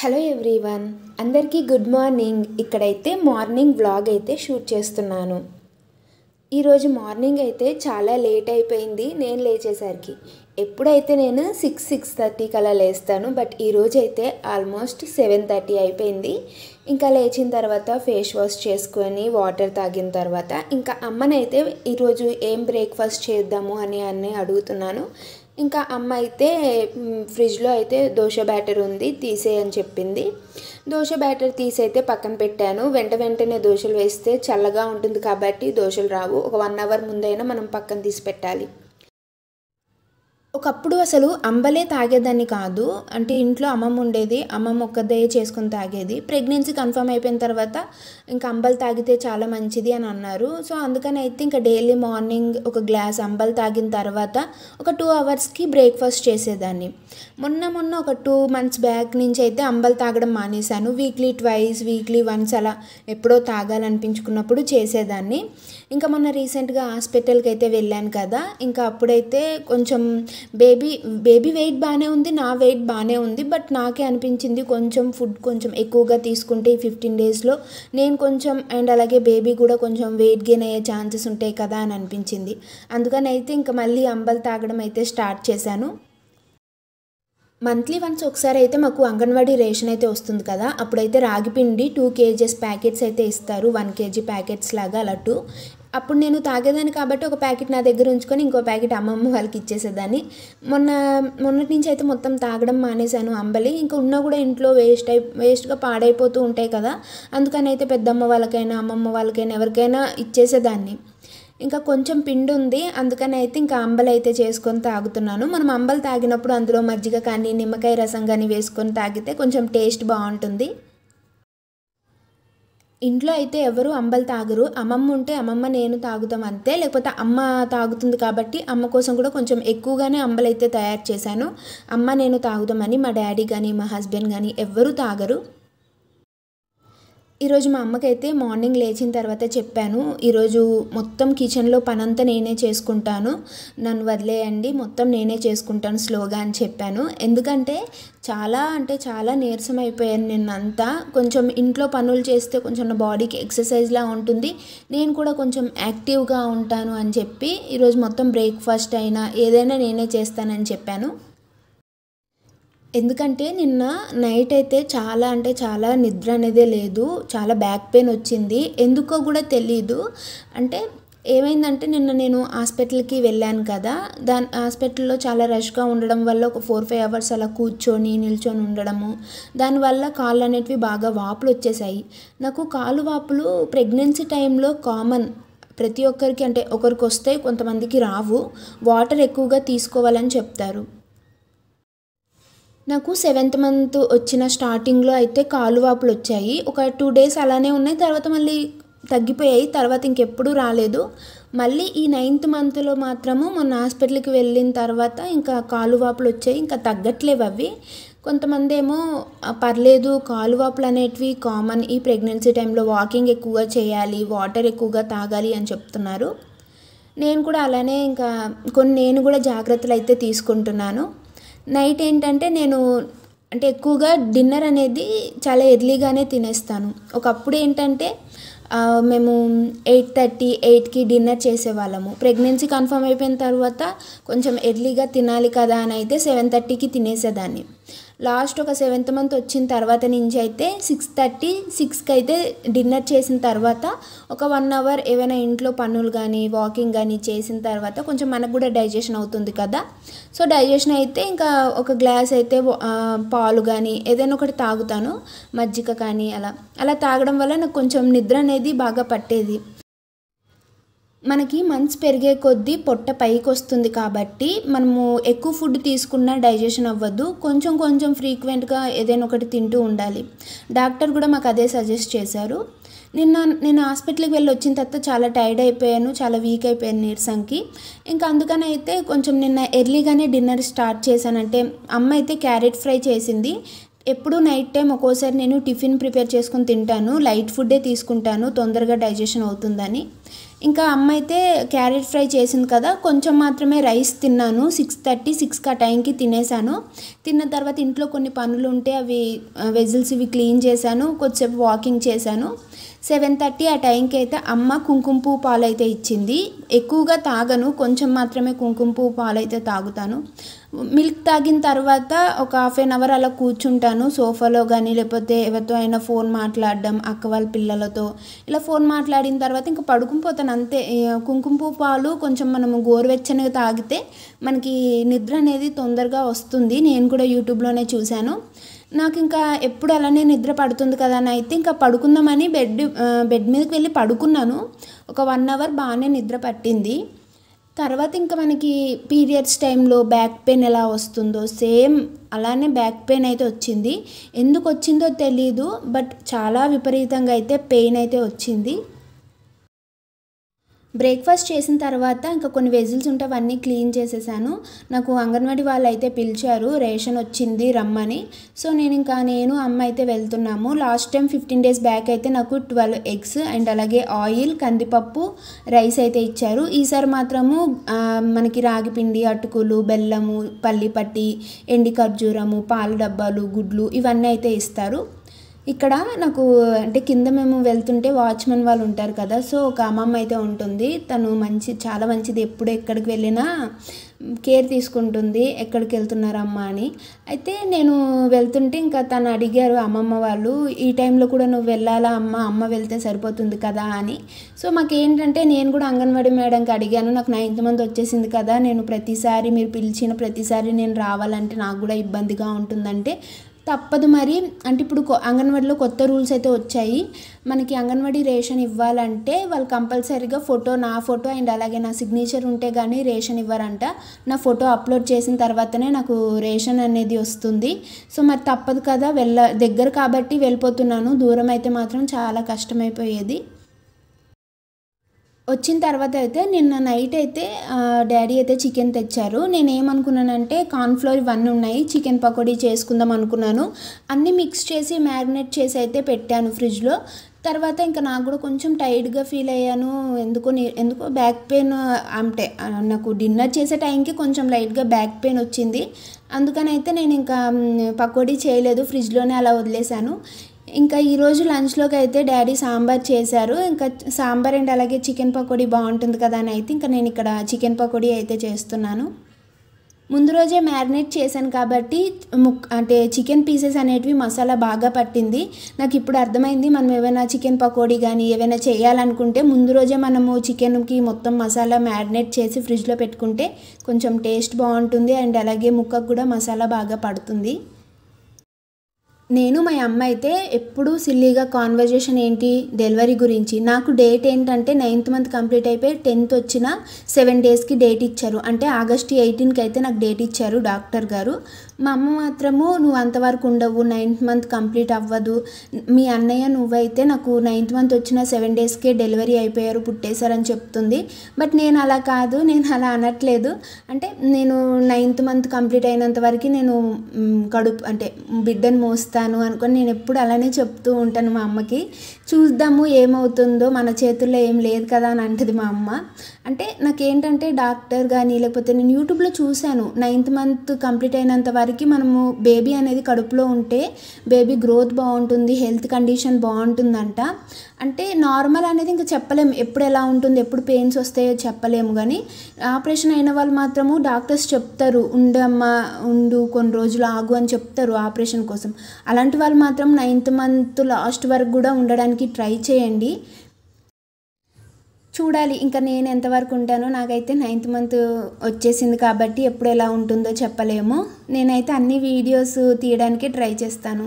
Hello everyone, అందరికీ good morning. ఇక్కడైతే morning vlog అయితే షూట్ చేస్తున్నాను. ఈరోజు మార్నింగ్ అయితే చాలా లేట్ అయిపోయింది నేను లేచేసరికి. ఎప్పుడైతే నేను 6:30 అలా లేస్తాను, బట్ ఈరోజు అయితే ఆల్మోస్ట్ 7:30 అయిపోయింది. ఇంకా లేచిన తర్వాత ఫేస్ వాష్ చేసుకొని వాటర్ తాగిన తర్వాత ఇంకా అమ్మనైతే ఈరోజు ఏం బ్రేక్ఫాస్ట్ చేద్దాము అని అడుగుతున్నాను. ఇంకా అమ్మ అయితే ఫ్రిడ్జ్లో అయితే దోశ బ్యాటర్ ఉంది తీసేయని చెప్పింది. దోశ బ్యాటర్ తీసైతే పక్కన పెట్టాను. వెంటనే దోశలు వేస్తే చల్లగా ఉంటుంది కాబట్టి దోశలు రావు. ఒక 1 అవర్ ముందైనా మనం పక్కన తీసి పెట్టాలి. ఒకప్పుడు అసలు అంబలే తాగేదాన్ని కాదు. అంటే ఇంట్లో అమ్మమ్మ ఉండేది, అమ్మమ్మ ఒక్కదే చేసుకొని తాగేది. ప్రెగ్నెన్సీ కన్ఫర్మ్ అయిపోయిన తర్వాత ఇంకా అంబలు తాగితే చాలా మంచిది అని అన్నారు. సో అందుకని అయితే ఇంకా డైలీ మార్నింగ్ ఒక గ్లాస్ అంబలు తాగిన తర్వాత ఒక 2 అవర్స్కి బ్రేక్ఫాస్ట్ చేసేదాన్ని. మొన్న ఒక 2 మంత్స్ బ్యాక్ నుంచి అయితే అంబలు తాగడం మానేశాను. వీక్లీ ట్వైస్, వీక్లీ వన్స్ అలా ఎప్పుడో తాగాలనిపించుకున్నప్పుడు చేసేదాన్ని. ఇంకా మొన్న రీసెంట్గా హాస్పిటల్కి అయితే వెళ్ళాను కదా, ఇంకా అప్పుడైతే కొంచెం బేబీ వెయిట్ బాగానే ఉంది, నా వెయిట్ బాగానే ఉంది. బట్ నాకే అనిపించింది కొంచెం ఫుడ్ కొంచెం ఎక్కువగా తీసుకుంటే ఈ 15 డేస్లో నేను కొంచెం అండ్ అలాగే బేబీ కూడా కొంచెం వెయిట్ గెయిన్ అయ్యే ఛాన్సెస్ ఉంటాయి కదా అని అనిపించింది. అందుకని అయితే ఇంకా మళ్ళీ అంబలు తాగడం అయితే స్టార్ట్ చేశాను. మంత్లీ వన్స్ ఒకసారి అయితే మాకు అంగన్వాడీ రేషన్ అయితే వస్తుంది కదా, అప్పుడైతే రాగిపిండి 2 kgs ప్యాకెట్స్ అయితే ఇస్తారు. 1 kg ప్యాకెట్స్ లాగా లడ్డు. అప్పుడు నేను తాగేదాన్ని కాబట్టి ఒక ప్యాకెట్ నా దగ్గర ఉంచుకొని ఇంకో ప్యాకెట్ అమ్మమ్మ వాళ్ళకి ఇచ్చేసేదాన్ని. మొన్నటి నుంచి అయితే మొత్తం తాగడం మానేశాను అంబలి. ఇంకా ఉన్నా కూడా ఇంట్లో వేస్ట్గా పాడైపోతూ ఉంటాయి కదా, అందుకని అయితే పెద్దమ్మ వాళ్ళకైనా అమ్మమ్మ వాళ్ళకైనా ఎవరికైనా ఇచ్చేసేదాన్ని. ఇంకా కొంచెం పిండి ఉంది, అందుకని అయితే ఇంకా అంబలి అయితే చేసుకొని తాగుతున్నాను. మనం అంబలి తాగినప్పుడు అందులో మజ్జిగ కానీ నిమ్మకాయ రసం కానీ వేసుకొని తాగితే కొంచెం టేస్ట్ బాగుంటుంది. ఇంట్లో అయితే ఎవరు అంబలి తాగరు. అమ్మమ్మ ఉంటే అమ్మమ్మ నేను తాగుతాం అంతే, లేకపోతే అమ్మ తాగుతుంది కాబట్టి అమ్మ కోసం కూడా కొంచెం ఎక్కువగానే అంబలి అయితే తయారు చేశాను. అమ్మ నేను తాగుతామని మా డాడీ కానీ మా హస్బెండ్ కానీ ఎవ్వరూ తాగరు. ఈరోజు మా అమ్మకైతే మార్నింగ్ లేచిన తర్వాత చెప్పాను, ఈరోజు మొత్తం కిచెన్లో పనంతా నేనే చేసుకుంటాను, నన్ను వదిలేయండి, మొత్తం నేనే చేసుకుంటాను స్లోగా అని చెప్పాను. ఎందుకంటే చాలా నీరసం అయిపోయాను నిన్నంతా. కొంచెం ఇంట్లో పనులు చేస్తే కొంచెం నా బాడీకి ఎక్సర్సైజ్లా ఉంటుంది, నేను కూడా కొంచెం యాక్టివ్గా ఉంటాను అని చెప్పి ఈరోజు మొత్తం బ్రేక్ఫాస్ట్ అయినా ఏదైనా నేనే చేస్తానని చెప్పాను. ఎందుకంటే నిన్న నైట్ అయితే చాలా నిద్ర అనేదే లేదు, చాలా బ్యాక్ పెయిన్ వచ్చింది. ఎందుకో కూడా తెలీదు. అంటే ఏమైందంటే నిన్న నేను హాస్పిటల్కి వెళ్ళాను కదా, హాస్పిటల్లో చాలా రష్గా ఉండడం వల్ల ఒక 4-5 అవర్స్ అలా నిల్చొని ఉండడము, దానివల్ల కాళ్ళు అనేటివి బాగా వాపులు వచ్చేసాయి. నాకు కాలు వాపులు ప్రెగ్నెన్సీ టైంలో కామన్, ప్రతి ఒక్కరికి, అంటే ఒకరికి వస్తాయి కొంతమందికి రావు. వాటర్ ఎక్కువగా తీసుకోవాలని చెప్తారు. నాకు 7th మంత్ వచ్చిన స్టార్టింగ్లో అయితే కాలు వాపులు వచ్చాయి. ఒక 2 డేస్ అలానే ఉన్నాయి, తర్వాత మళ్ళీ తగ్గిపోయాయి. తర్వాత ఇంకెప్పుడు రాలేదు. మళ్ళీ ఈ 9th మంత్లో మాత్రము మొన్న హాస్పిటల్కి వెళ్ళిన తర్వాత ఇంకా కాలు వాపులు వచ్చాయి. ఇంకా తగ్గట్లేవు అవి. కొంతమంది ఏమో పర్లేదు, కాలు వాపులు అనేటివి కామన్, ఈ ప్రెగ్నెన్సీ టైంలో వాకింగ్ ఎక్కువగా చేయాలి, వాటర్ ఎక్కువగా తాగాలి అని చెప్తున్నారు. నేను కూడా అలానే ఇంకా నేను కూడా జాగ్రత్తలు అయితే తీసుకుంటున్నాను. నైట్ ఏంటంటే నేను ఎక్కువగా డిన్నర్ అనేది చాలా ఎర్లీగానే తినేస్తాను. ఒకప్పుడు ఏంటంటే మేము 8:30-8కి డిన్నర్ చేసేవాళ్ళము. ప్రెగ్నెన్సీ కన్ఫర్మ్ అయిపోయిన తర్వాత కొంచెం ఎర్లీగా తినాలి కదా అని అయితే 7:30కి తినేసేదాన్ని. లాస్ట్ ఒక 7th మంత్ వచ్చిన తర్వాత నుంచి అయితే 6:30-6కి అయితే డిన్నర్ చేసిన తర్వాత ఒక 1 అవర్ ఏవైనా ఇంట్లో పనులు కానీ వాకింగ్ కానీ చేసిన తర్వాత కొంచెం మనకు కూడా డైజెషన్ అవుతుంది కదా. సో డైజెషన్ అయితే ఇంకా ఒక గ్లాస్ అయితే పాలు కానీ ఏదైనా ఒకటి తాగుతాను, మజ్జిగ కానీ అలా తాగడం వల్ల నాకు కొంచెం నిద్ర అనేది బాగా పట్టేది. మనకి మంత్స్ పెరిగే కొద్దీ పొట్ట పైకి వస్తుంది కాబట్టి మనము ఎక్కువ ఫుడ్ తీసుకున్నా డైజెషన్ అవ్వదు. కొంచెం ఫ్రీక్వెంట్గా ఏదైనా ఒకటి తింటూ ఉండాలి. డాక్టర్ కూడా మాకు అదే సజెస్ట్ చేశారు. నేను హాస్పిటల్కి వెళ్ళి వచ్చిన తర్వాత చాలా టైర్డ్ అయిపోయాను, చాలా వీక్ అయిపోయాను నీరసంకి. ఇంకా అందుకని అయితే కొంచెం నిన్న ఎర్లీగానే డిన్నర్ స్టార్ట్ చేశానంటే అమ్మ అయితే క్యారెట్ ఫ్రై చేసింది. ఎప్పుడు నైట్ టైం ఒక్కోసారి నేను టిఫిన్ ప్రిపేర్ చేసుకొని తింటాను, లైట్ ఫుడ్డే తీసుకుంటాను తొందరగా డైజెషన్ అవుతుందని. ఇంకా అమ్మ అయితే క్యారెట్ ఫ్రై చేసింది కదా, కొంచెం మాత్రమే రైస్ తిన్నాను. 6:30 ఆ టైంకి తినేసాను. తిన్న తర్వాత ఇంట్లో కొన్ని పనులు ఉంటే అవి వెజిల్స్ ఇవి క్లీన్ చేశాను. కొద్దిసేపు వాకింగ్ చేశాను. 7:30 ఆ టైంకి అయితే అమ్మ కుంకుమ పువ్వు పాలు అయితే ఇచ్చింది. ఎక్కువగా తాగను, కొంచెం మాత్రమే కుంకుమ పువ్వు పాలు అయితే తాగుతాను. మిల్క్ తాగిన తర్వాత ఒక హాఫ్ అన్ అవర్ అలా కూర్చుంటాను సోఫాలో కానీ, లేకపోతే ఎవరితో అయినా ఫోన్ మాట్లాడడం, అక్క వాళ్ళ పిల్లలతో ఇలా ఫోన్ మాట్లాడిన తర్వాత ఇంకా పడుకుని పోతాను అంతే. కుంకుమ పువ్వు పాలు కొంచెం మనము గోరువెచ్చనిగా తాగితే మనకి నిద్ర అనేది తొందరగా వస్తుంది. నేను కూడా యూట్యూబ్లోనే చూశాను. నాకు ఇంకా ఎప్పుడు అలానే నిద్ర పడుతుంది కదా అని అయితే ఇంకా పడుకుందామని బెడ్ మీదకి వెళ్ళి పడుకున్నాను. ఒక 1 అవర్ బాగానే నిద్ర పట్టింది. తర్వాత ఇంకా మనకి పీరియడ్స్ టైంలో బ్యాక్ పెయిన్ ఎలా వస్తుందో సేమ్ అలానే బ్యాక్ పెయిన్ అయితే వచ్చింది. ఎందుకు వచ్చిందో తెలీదు, బట్ చాలా విపరీతంగా అయితే పెయిన్ అయితే వచ్చింది. బ్రేక్ఫాస్ట్ చేసిన తర్వాత ఇంకా కొన్ని వెజిల్స్ ఉంటే అవన్నీ క్లీన్ చేసేసాను. నాకు అంగన్వాడీ వాళ్ళు అయితే పిలిచారు, రేషన్ వచ్చింది రమ్మని. సో నేను అమ్మ అయితే వెళ్తున్నాము. లాస్ట్ టైం 15 డేస్ బ్యాక్ అయితే నాకు 12 ఎగ్స్ అండ్ అలాగే ఆయిల్, కందిపప్పు, రైస్ అయితే ఇచ్చారు. ఈసారి మాత్రము మనకి రాగిపిండి, అటుకులు, బెల్లము, పల్లి పట్టి, ఎండి ఖర్జూరము, పాల డబ్బాలు, గుడ్లు ఇవన్నీ అయితే ఇస్తారు. ఇక్కడ నాకు అంటే కింద మేము వెళ్తుంటే వాచ్మెన్ వాళ్ళు ఉంటారు కదా, సో ఒక అమ్మమ్మ అయితే ఉంటుంది. తను చాలా మంచిది. ఎప్పుడు ఎక్కడికి వెళ్ళినా కేర్ తీసుకుంటుంది, ఎక్కడికి వెళ్తున్నారమ్మా అని. అయితే నేను వెళ్తుంటే ఇంకా తను అడిగారు అమ్మమ్మ వాళ్ళు, ఈ టైంలో కూడా నువ్వు వెళ్ళాలా అమ్మ వెళ్తే సరిపోతుంది కదా అని. సో మాకేంటంటే నేను కూడా అంగన్వాడీ మేడంకి అడిగాను, నాకు 9th మంత్ వచ్చేసింది కదా, నేను ప్రతిసారి మీరు పిలిచిన ప్రతిసారి నేను రావాలంటే నాకు కూడా ఇబ్బందిగా ఉంటుందంటే తప్పదు మరి. అంటే ఇప్పుడు అంగన్వాడీలో కొత్త రూల్స్ అయితే వచ్చాయి. మనకి అంగన్వాడీ రేషన్ ఇవ్వాలంటే వాళ్ళు కంపల్సరీగా నా ఫోటో అండ్ అలాగే నా సిగ్నేచర్ ఉంటే కానీ రేషన్ ఇవ్వరంట. నా ఫోటో అప్లోడ్ చేసిన తర్వాతనే నాకు రేషన్ అనేది వస్తుంది. సో మరి తప్పదు కదా, దగ్గర కాబట్టి వెళ్ళిపోతున్నాను. దూరం అయితే మాత్రం చాలా కష్టమైపోయేది. వచ్చిన తర్వాత అయితే నిన్న నైట్ అయితే డాడీ అయితే చికెన్ తెచ్చారు. నేనేమనుకున్నానంటే కార్న్‌ఫ్లోర్ ఇవన్నీ ఉన్నాయి, చికెన్ పకోడీ చేసుకుందాం అనుకున్నాను. అన్నీ మిక్స్ చేసి మ్యారినేట్ చేసి అయితే పెట్టాను ఫ్రిడ్జ్లో. తర్వాత ఇంకా నాకు కూడా కొంచెం టైర్డ్గా ఫీల్ అయ్యాను. ఎందుకో బ్యాక్ పెయిన్, అంటే నాకు డిన్నర్ చేసే టైంకి కొంచెం లైట్గా బ్యాక్ పెయిన్ వచ్చింది. అందుకని అయితే నేను ఇంకా పకోడీ చేయలేదు, ఫ్రిడ్జ్లోనే అలా వదిలేశాను. ఇంకా ఈరోజు లంచ్లోకి అయితే డాడీ సాంబార్ చేశారు. ఇంకా సాంబార్ అండ్ అలాగే చికెన్ పకోడీ బాగుంటుంది కదా అని అయితే ఇంకా నేను ఇక్కడ చికెన్ పకోడీ అయితే చేస్తున్నాను. ముందు రోజే మ్యారినేట్ చేశాను కాబట్టి అంటే చికెన్ పీసెస్ అనేటివి మసాలా బాగా పట్టింది. నాకు ఇప్పుడు అర్థమైంది, మనం ఏమైనా చికెన్ పకోడీ కానీ ఏమైనా చేయాలనుకుంటే ముందు రోజే మనము చికెన్కి మొత్తం మసాలా మ్యారినేట్ చేసి ఫ్రిడ్జ్లో పెట్టుకుంటే కొంచెం టేస్ట్ బాగుంటుంది అండ్ అలాగే ముక్కకు కూడా మసాలా బాగా పడుతుంది. నేను మా అమ్మ అయితే ఎప్పుడు సిల్లీగా కాన్వర్జేషన్ ఏంటి డెలివరీ గురించి. నాకు డేట్ ఏంటంటే 9th మంత్ కంప్లీట్ అయిపోయి 10th వచ్చిన 7 డేస్కి డేట్ ఇచ్చారు. అంటే ఆగస్ట్ 18కి అయితే నాకు డేట్ ఇచ్చారు డాక్టర్ గారు. మా అమ్మ మాత్రము నువ్వు అంతవరకు ఉండవు, 9th మంత్ కంప్లీట్ అవ్వదు, మీ అన్నయ్య నువ్వైతే నాకు 9th మంత్ వచ్చిన 7 డేస్కే డెలివరీ అయిపోయారు, పుట్టేశారని చెప్తుంది. బట్ నేను అలా కాదు, నేను అలా అనట్లేదు. అంటే నేను 9th మంత్ కంప్లీట్ అయినంత వరకు నేను అంటే బిడ్డను మోస్తాను అనుకొని నేను ఎప్పుడు అలానే చెప్తూ ఉంటాను మా అమ్మకి. చూద్దాము ఏమవుతుందో, మన చేతుల్లో ఏం లేదు కదా అని అంటది మా అమ్మ. అంటే నాకేంటంటే డాక్టర్ కానీ లేకపోతే నేను యూట్యూబ్లో చూశాను, 9th మంత్ కంప్లీట్ అయినంత వరకు మనము బేబీ అనేది కడుపులో ఉంటే బేబీ గ్రోత్ బాగుంటుంది, హెల్త్ కండిషన్ బాగుంటుందంట. అంటే నార్మల్ అనేది ఇంకా చెప్పలేము, ఎప్పుడు ఎలా ఉంటుంది, ఎప్పుడు పెయిన్స్ వస్తాయో చెప్పలేము. కానీ ఆపరేషన్ అయిన వాళ్ళు మాత్రము డాక్టర్స్ చెప్తారు, ఉండు కొన్ని రోజులు ఆగు అని చెప్తారు ఆపరేషన్ కోసం. అలాంటి వాళ్ళు మాత్రం 9th మంత్ లాస్ట్ వరకు కూడా ఉండడానికి ట్రై చేయండి. చూడాలి ఇంకా నేను ఎంతవరకు ఉంటానో. నాకైతే 9th మంత్ వచ్చేసింది కాబట్టి ఎప్పుడు ఎలా ఉంటుందో చెప్పలేము. నేనైతే అన్ని వీడియోస్ తీయడానికి ట్రై చేస్తాను.